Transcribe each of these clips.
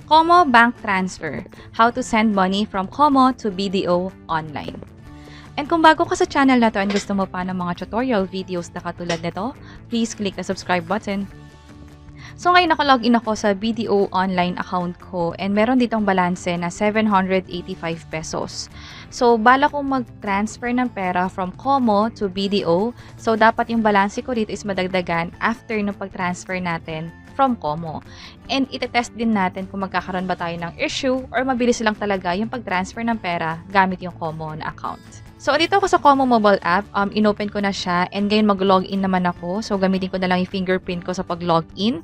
Komo Bank Transfer, how to send money from Komo to BDO online. And kung bago ka sa channel na to and gusto mo pa ng mga tutorial videos na katulad nito, please click the subscribe button. So ngayon nakalogin ako sa BDO online account ko and meron ditong balanse na 785 pesos. So bala kong mag-transfer ng pera from Komo to BDO, so dapat yung balanse ko dito is madagdagan after ng pag-transfer natin from Komo. And itetest din natin kung magkakaroon ba tayo ng issue or mabilis lang talaga yung pag-transfer ng pera gamit yung Komo na account. So, dito ako sa Komo Mobile App, inopen ko na siya and ngayon mag-login naman ako. So, gamitin ko na lang yung fingerprint ko sa pag-login.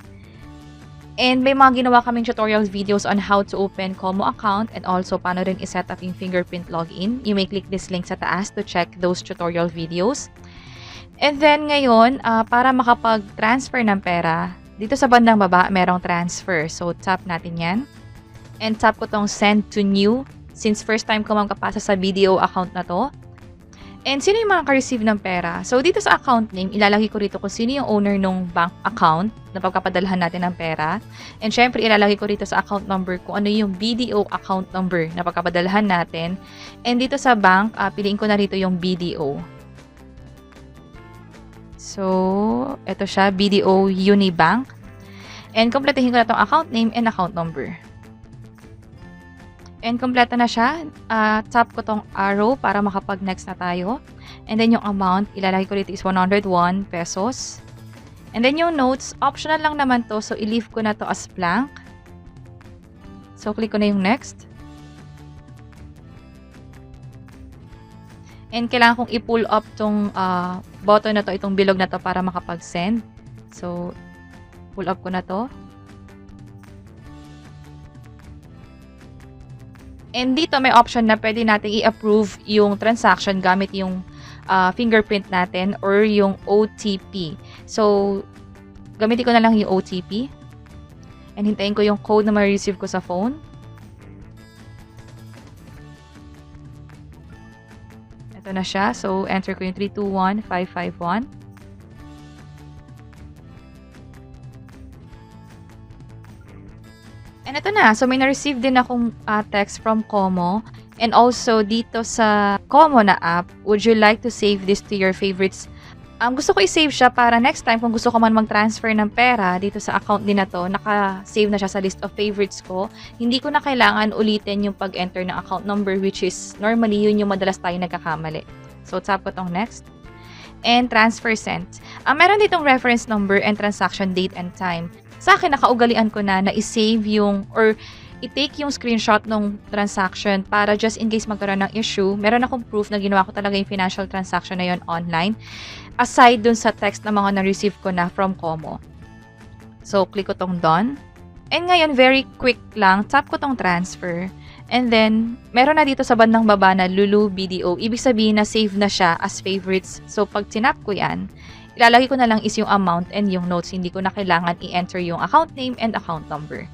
And may mga ginawa kaming tutorial videos on how to open Komo account and also paano rin iset up yung fingerprint login. You may click this link sa taas to check those tutorial videos. And then ngayon, para makapag-transfer ng pera, dito sa bandang baba, merong transfer. So, tap natin yan. And tap ko tong send to new since first time ko makapasa sa BDO account na to. And sino yung makaka-receive ng pera? So, dito sa account name, ilalagay ko rito kung sino yung owner ng bank account na pagkapadalhan natin ng pera. And syempre, ilalagay ko rito sa account number kung ano yung BDO account number na pagkapadalhan natin. And dito sa bank, piliin ko na rito yung BDO. So, ito siya, BDO Unibank. And kumpletuhin ko na itong account name and account number. And kompleto na siya. Tap ko tong arrow para makapag-next na tayo. And then yung amount, ilalagay ko dito is 101 pesos. And then yung notes, optional lang naman to. So, i-leave ko na to as blank. So, click ko na yung next. And kailangan kong i-pull up tong button na to, itong bilog na to para makapag-send. So, pull up ko na to. And dito may option na pwede natin i-approve yung transaction gamit yung fingerprint natin or yung OTP. So, gamitin ko na lang yung OTP. And hintayin ko yung code na ma-receive ko sa phone. Ito na siya. So, enter ko yung 321551. And ito na. So, may na-receive din akong text from Komo. And also, dito sa Komo na app, would you like to save this to your favorites? Gusto ko i-save siya para next time kung gusto ko man mag-transfer ng pera dito sa account din na to, naka-save na siya sa list of favorites ko. Hindi ko na kailangan ulitin yung pag-enter ng account number which is normally yun yung madalas tayo nagkakamali. So, tap ko tong next. And transfer sent. Meron ditong reference number and transaction date and time. Sa akin, nakaugalian ko na i-save yung or i-take yung screenshot ng transaction para just in case magkaroon ng issue, meron akong proof na ginawa ko talaga yung financial transaction na yun online aside dun sa text na mga na-receive ko na from Komo. So, click ko tong done. And ngayon, very quick lang, tap ko tong transfer. And then, meron na dito sa bandang baba na Lulu BDO. Ibig sabihin na save na siya as favorites. So, pag tinap ko yan, ilalagay ko na lang is yung amount and yung notes. Hindi ko na kailangan i-enter yung account name and account number.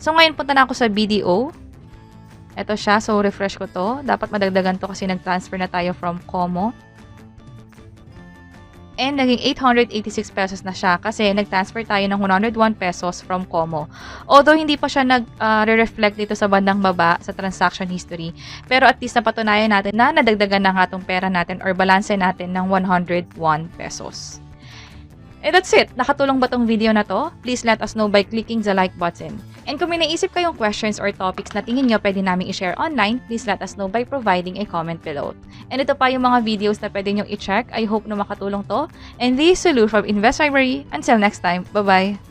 So, ngayon punta na ako sa BDO. Ito siya. So, refresh ko to. Dapat madagdagan to kasi nag-transfer na tayo from Komo. And naging 886 pesos na siya kasi nag-transfer tayo ng 101 pesos from Komo. Although hindi pa siya nag-reflect dito sa bandang baba sa transaction history. Pero at least napatunayan natin na nadagdagan na nga itong pera natin or balance natin ng 101 pesos. And that's it. Nakatulong ba tong video na to? Please let us know by clicking the like button. And kung may naisip kayong questions or topics na tingin nyo pwede namin i-share online, please let us know by providing a comment below. And ito pa yung mga videos na pwede nyo i-check. I hope na makatulong to. And this is Sulu from Investlibrary. Until next time, bye-bye!